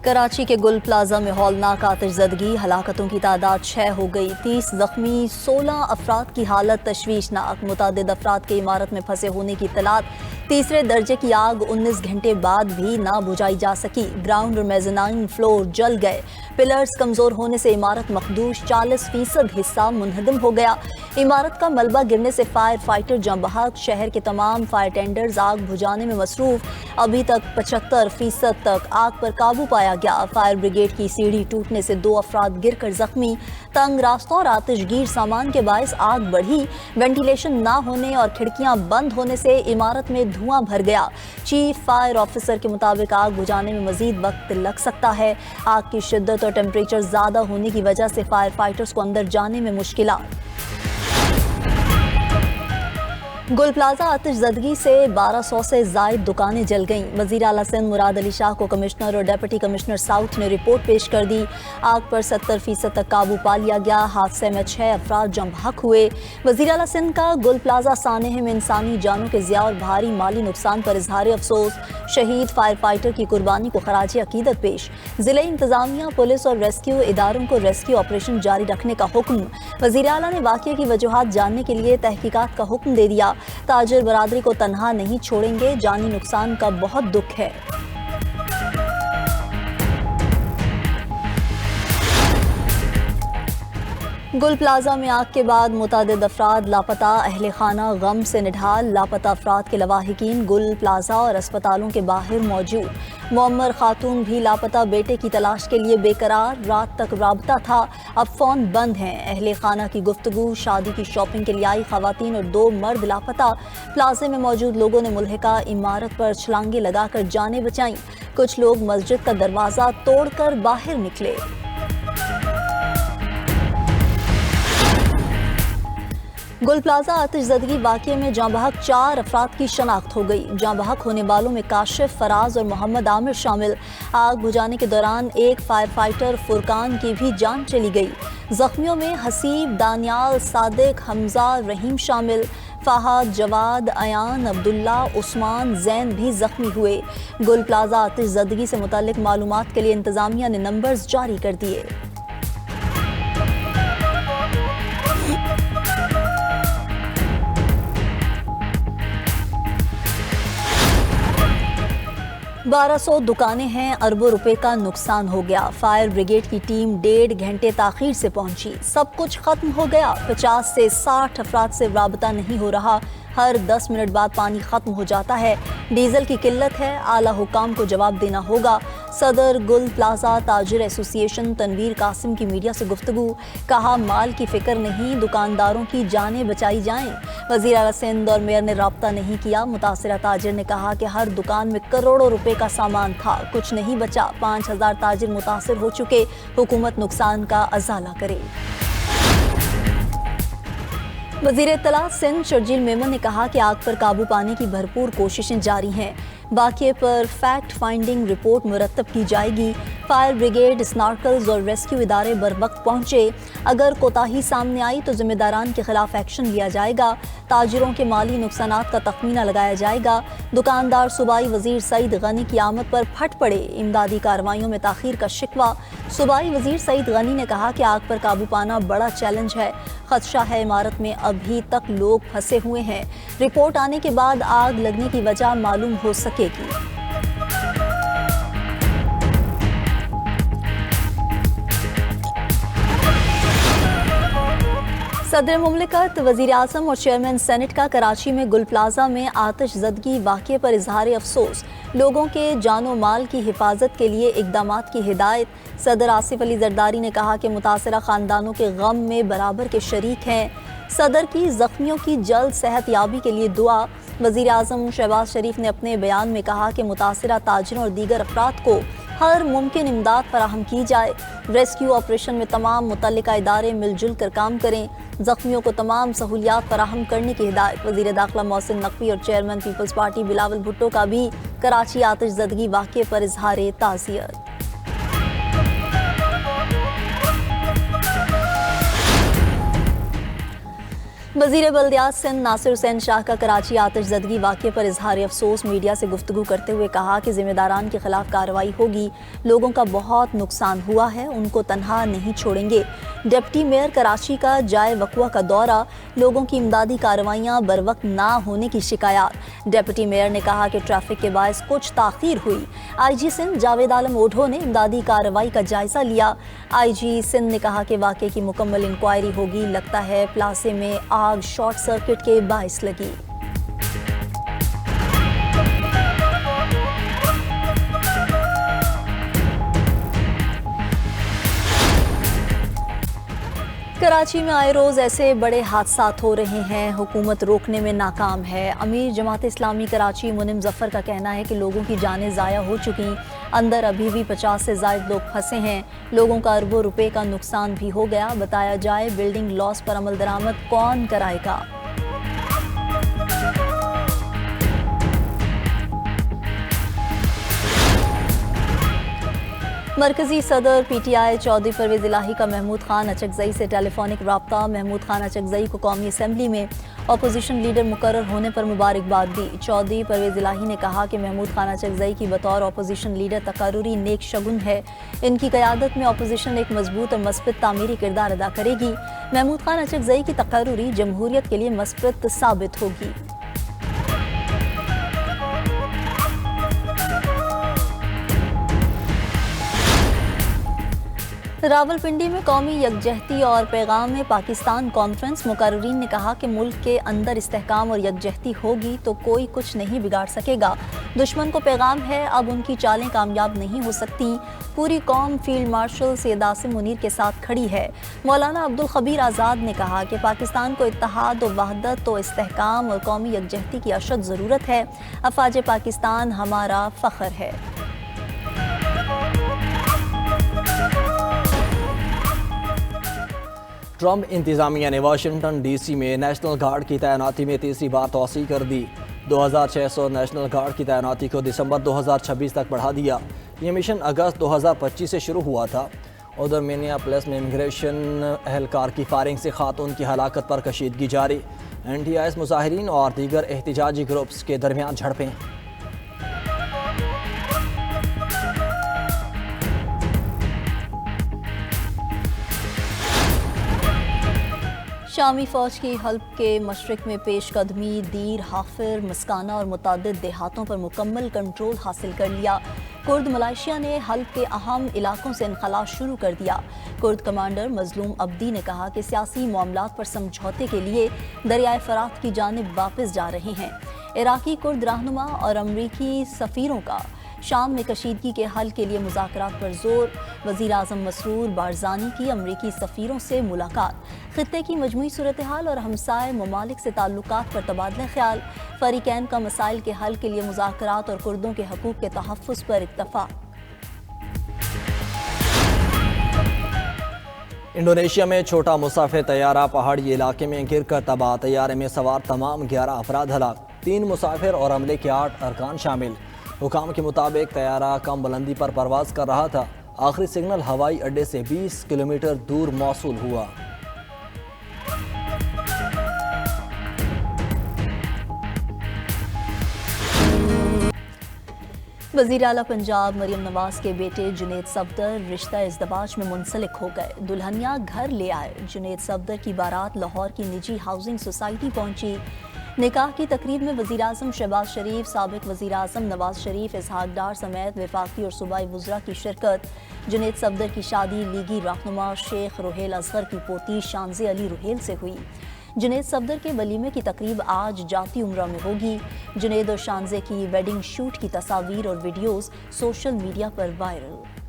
कराची के गुल प्लाजा में हौलनाक आतिशज़दगी, हलाकतों की तादाद 6 हो गई, 30 जख्मी, 16 अफराद की हालत तशवीशनाक। मुतादिद अफराद के इमारत में फंसे होने की इत्तलात। तीसरे दर्जे की आग 19 घंटे बाद भी ना बुझाई जा सकी। ग्राउंड और मेज़नाइन फ्लोर जल गए। पिलर्स कमज़ोर होने से इमारत मखदूश, 40% हिस्सा मुनहदम हो गया। इमारत का मलबा गिरने से फायर फाइटर जम बहक। शहर के तमाम फायर टेंडर्स आग बुझाने में मसरूफ। अभी तक 75% तक आग पर काबू पाया गया। फायर ब्रिगेड की सीढ़ी टूटने से 2 अफराद गिरकर जख्मी। तंग रास्तों और आतिशगीर सामान के बायस आग बढ़ी। वेंटिलेशन ना होने और खिड़कियां बंद होने से इमारत में धुआं भर गया। चीफ फायर ऑफिसर के मुताबिक आग बुझाने में मजीद वक्त लग सकता है। आग की शिद्दत और टेम्परेचर ज्यादा होने की वजह से फायर फाइटर्स को अंदर जाने में मुश्किलात। गुल प्लाजा आतिशज़दगी से 1200 से जायद दुकानें जल गईं। वज़ीर आला सिंध मुराद अली शाह को कमिश्नर और डिप्टी कमिश्नर साउथ ने रिपोर्ट पेश कर दी। आग पर 70% तक काबू पा लिया गया। हादसे में 6 अफराद जम बहक हुए। वज़ीर आला सिंध का गुल प्लाजा सानहे में इंसानी जानों के ज़िया और भारी माली नुकसान पर इजहार अफसोस। शहीद फायर फाइटर की कुर्बानी को खराज अकीदत पेश। ज़िले इंतजामिया, पुलिस और रेस्क्यू इदारों को रेस्क्यू ऑपरेशन जारी रखने का हुक्म। वज़ीर आला ने वाक़ये की वजूहात जानने के लिए तहकीकात का हुक्म दे दिया। ताजिर बरादरी को तन्हा नहीं छोड़ेंगे, जानी नुकसान का बहुत दुख है। गुल प्लाजा में आग के बाद मुतादिद अफराद लापता। अहले खाना गम से निढाल। लापता अफराद के लवाहिकीन गुल प्लाजा और अस्पतालों के बाहर मौजूद। मुअम्मर खातून भी लापता, बेटे की तलाश के लिए बेकरार। रात तक राबता था, अब फोन बंद हैं। अहले खाना की गुफ्तगू। शादी की शॉपिंग के लिए आई खवातीन और 2 मर्द लापता। प्लाजे में मौजूद लोगों ने मुल्हिका इमारत पर छलांगे लगाकर जानें बचाईं। कुछ लोग मस्जिद का दरवाजा तोड़कर बाहर निकले। गुल प्लाजा आतिशज़दगी वाक़ये में जाँ बहक 4 अफराद की शनाख्त हो गई। जाँ बहक होने वालों में काशिफ, फराज और मोहम्मद आमिर शामिल। आग बुझाने के दौरान एक फायर फाइटर फुरकान की भी जान चली गई। जख्मियों में हसीब, दानियाल, सादिक, हमजा, रहीम शामिल। फहद, जवाद, अयान, अब्दुल्ला, उस्मान, जैन भी जख्मी हुए। गुल प्लाजा आतिशज़दगी से मुताल्लिक मालूमात के लिए इंतजामिया ने नंबर्स जारी कर दिए। बारह 1200 दुकानें हैं, अरबों रुपए का नुकसान हो गया। फायर ब्रिगेड की टीम 1.5 घंटे ताखीर से पहुंची। सब कुछ खत्म हो गया। 50 से 60 अफराद से राबता नहीं हो रहा। हर 10 मिनट बाद पानी खत्म हो जाता है। डीजल की किल्लत है। आला हुकाम को जवाब देना होगा। सदर गुल प्लाजा ताजिर एसोसिएशन तनवीर कासिम की मीडिया से गुफ्तगू। कहा, माल की फिक्र नहीं, दुकानदारों की जानें बचाई जाएं। वज़ीर आला सिंध और मेयर ने राब्ता नहीं किया। मुतासिरा ताजिर ने कहा कि हर दुकान में करोड़ों रुपए का सामान था, कुछ नहीं बचा। 5000 ताजिर मुतासिर हो चुके। हुकूमत नुकसान का अजाला करे। वज़ीर इत्तलात सिंध शर्जील मेमन ने कहा कि आग पर काबू पाने की भरपूर कोशिशें जारी हैं। वाक़ये पर फैक्ट फाइंडिंग रिपोर्ट मुरतब की जाएगी। फायर ब्रिगेड, स्नार्कल्स और रेस्क्यू इदारे बर वक्त पहुंचे। अगर कोताही सामने आई तो जिम्मेदारान के खिलाफ एक्शन लिया जाएगा। ताजिरों के माली नुकसानात का तखमीना लगाया जाएगा। दुकानदार सूबाई वज़ीर सईद गनी की आमद पर फट पड़े। इमदादी कार्रवाइयों में ताख़ीर का शिकवा। सूबाई वज़ीर सईद गनी ने कहा कि आग पर काबू पाना बड़ा चैलेंज है। खदशा है इमारत में अभी तक लोग फंसे हुए हैं। रिपोर्ट आने के बाद आग लगने की वजह मालूम हो सकेगी। सदर मुमलिकत, वज़ीर आज़म और चेयरमैन सेनेट का कराची में गुल प्लाजा में आतिशज़दगी वाक़ये पर इजहार अफसोस। लोगों के जानो माल की हिफाजत के लिए इक़दामात की हिदायत। सदर आसिफ अली ज़रदारी ने कहा कि मुतासिरा ख़ानदानों के गम में बराबर के शरीक हैं। सदर की ज़ख्मियों की जल्द सेहत याबी के लिए दुआ। वज़ीर आज़म शहबाज शरीफ ने अपने बयान में कहा कि मुतासिरा ताजिरों और दीगर अफराद को हर मुमकिन इमदाद फराहम की जाए। रेस्क्यू ऑपरेशन में तमाम मुतल्लिका इदारे मिलजुल कर काम करें। जख्मियों को तमाम सहूलियात फराहम करने की हिदायत। वज़ीर दाखिला मोहसिन नकवी और चेयरमैन पीपल्स पार्टी बिलावल भुट्टो का भी कराची आतिशज़दगी वाक़ये पर इजहार ताज़ियत। वज़ीर बल्दियात सिंध नासिर हुसैन शाह का कराची आतिशज़दगी वाक़े पर इजहार अफसोस मीडिया से गुफ्तगू करते हुए कहा कि ज़िम्मेदारान के खिलाफ कार्रवाई होगी। लोगों का बहुत नुकसान हुआ है, उनको तनहा नहीं छोड़ेंगे। डिप्टी मेयर कराची का जाए वक़वा का दौरा, लोगों की इमदादी कार्रवाइयाँ बर वक्त ना होने की शिकायत। डिप्टी मेयर ने कहा कि ट्रैफिक के बायस कुछ ताख़ीर हुई। IG सिंध जावेद आलम ओढो ने इमदादी कार्रवाई का जायज़ा लिया। IG सिंध ने कहा कि वाक़े की मुकम्मल इंक्वायरी होगी। लगता है प्लासे में आग शॉर्ट सर्किट के बायस लगी। कराची में आए रोज़ ऐसे बड़े हादसात हो रहे हैं, हुकूमत रोकने में नाकाम है। अमीर जमात इस्लामी कराची मुनिम जफ़र का कहना है कि लोगों की जानें ज़ाया हो चुकी, अंदर अभी भी 50 से ज़ायद लोग फंसे हैं। लोगों का अरबों रुपए का नुकसान भी हो गया। बताया जाए बिल्डिंग लॉस पर अमल दरामद कौन कराएगा। मरकजी सदर PTI चौधरी परवेज़ इलाही का महमूद खान अचकज़ई से टेलीफोनिक रब्ता। महमूद खान अचकज़ई को कौमी असम्बली में अपोजिशन लीडर मुकर्रर होने पर मुबारकबाद दी। चौधरी परवेज़ इलाही ने कहा कि महमूद खान अचकज़ई की बतौर अपोजिशन लीडर तकर्रुरी नेक शगुन है। इनकी क़यादत में अपोजिशन एक मजबूत और मस्बत तामीरी किरदार अदा करेगी। महमूद खान अचकज़ई की तकर्रुरी जमहूरियत के लिए मस्बत साबित होगी। रावलपिंडी में कौमी यकजहती और पैगाम पाकिस्तान कॉन्फ्रेंस। मुकर्रीन ने कहा कि मुल्क के अंदर इस्तेहकाम और यकजहती होगी तो कोई कुछ नहीं बिगाड़ सकेगा। दुश्मन को पैगाम है, अब उनकी चालें कामयाब नहीं हो सकती। पूरी कौम फील्ड मार्शल सैयद आसिम मुनीर के साथ खड़ी है। मौलाना अब्दुल खबीर आज़ाद ने कहा कि पाकिस्तान को इत्तेहाद और वहदत तो इस्तेहकाम और कौमी यकजहती की अशद ज़रूरत है। अफवाज पाकिस्तान हमारा फ़ख्र है। ट्रम्प इंतज़ामिया ने वाशिंगटन DC में नेशनल गार्ड की तैनाती में तीसरी बार तोसी कर दी। 2600 नेशनल गार्ड की तैनाती को दिसंबर 2026 तक बढ़ा दिया। ये मिशन अगस्त 2025 से शुरू हुआ था। उधर मिनियापोलिस में इमिग्रेशन एहलकार की फायरिंग से खातून की हलाकत पर कशीदगी जारी। NTIS मुजाहिरीन और दीगर एहतिजाजी ग्रुप्स के दरमियान झड़पें। शामी फ़ौज की हल्ब के मशरिक में पेशकदमी, दीर, हाफिर, मस्काना और मुतादिद देहातों पर मुकम्मल कंट्रोल हासिल कर लिया। कुर्द मलेशिया ने हल्ब के अहम इलाकों से इनखला शुरू कर दिया। कुर्द कमांडर मजलूम अब्दी ने कहा कि सियासी मामलात पर समझौते के लिए दरियाए फरात की जानिब वापस जा रहे हैं। इराकी कुर्द रहनुमा और अमरीकी सफ़ीरों का शाम में कशीदगी के हल के लिए मुज़ाकरात पर जोर। वज़ीर आज़म मसरूर बारज़ानी की अमरीकी सफ़ीरों से मुलाकात। ख़ित्ते की मजमूई सूरत हाल और हमसाय ममालिक से ताल्लुकात पर तबादला ख्याल। फ़रीक़ैन का मसाइल के हल के लिए मुज़ाकरात और कुर्दों के हकूक़ के तहफ़्फ़ुज़ पर इत्तफ़ाक़। इंडोनेशिया में छोटा मुसाफिर तैयारा पहाड़ी इलाके में गिर कर तबाह। तैयारे में सवार तमाम 11 अफराद हलाक, 3 मुसाफिर और अमले के 8 अरकान शामिल। हुकाम के मुताबिक तैयारा कम बुलंदी पर परवाज कर रहा था। आखिरी सिग्नल हवाई अड्डे से 20 किलोमीटर दूर मौसूल हुआ। वज़ीर आला पंजाब मरियम नवाज के बेटे जुनैद सफदर रिश्ता इज़्दवाज में मुंसलिक हो गए। दुल्हनिया घर ले आए। जुनैद सफदर की बारात लाहौर की निजी हाउसिंग सोसाइटी पहुंची। निकाह की तकरीब में वज़ीर आज़म शहबाज शरीफ, साबिक़ वज़ीर आज़म नवाज शरीफ, इसहाक डार समेत वफाकी और सूबाई वुज़रा की शिरकत। जुनैद सफदर की शादी लीगी रहनुमा शेख रुहेल असगर की पोती शानज़े अली रुहेल से हुई। जुनैद सफदर के वलीमे की तकरीब आज जाती उम्रा में होगी। जुनैद और शानज़े की वेडिंग शूट की तस्वीर और वीडियोज़ सोशल मीडिया पर वायरल।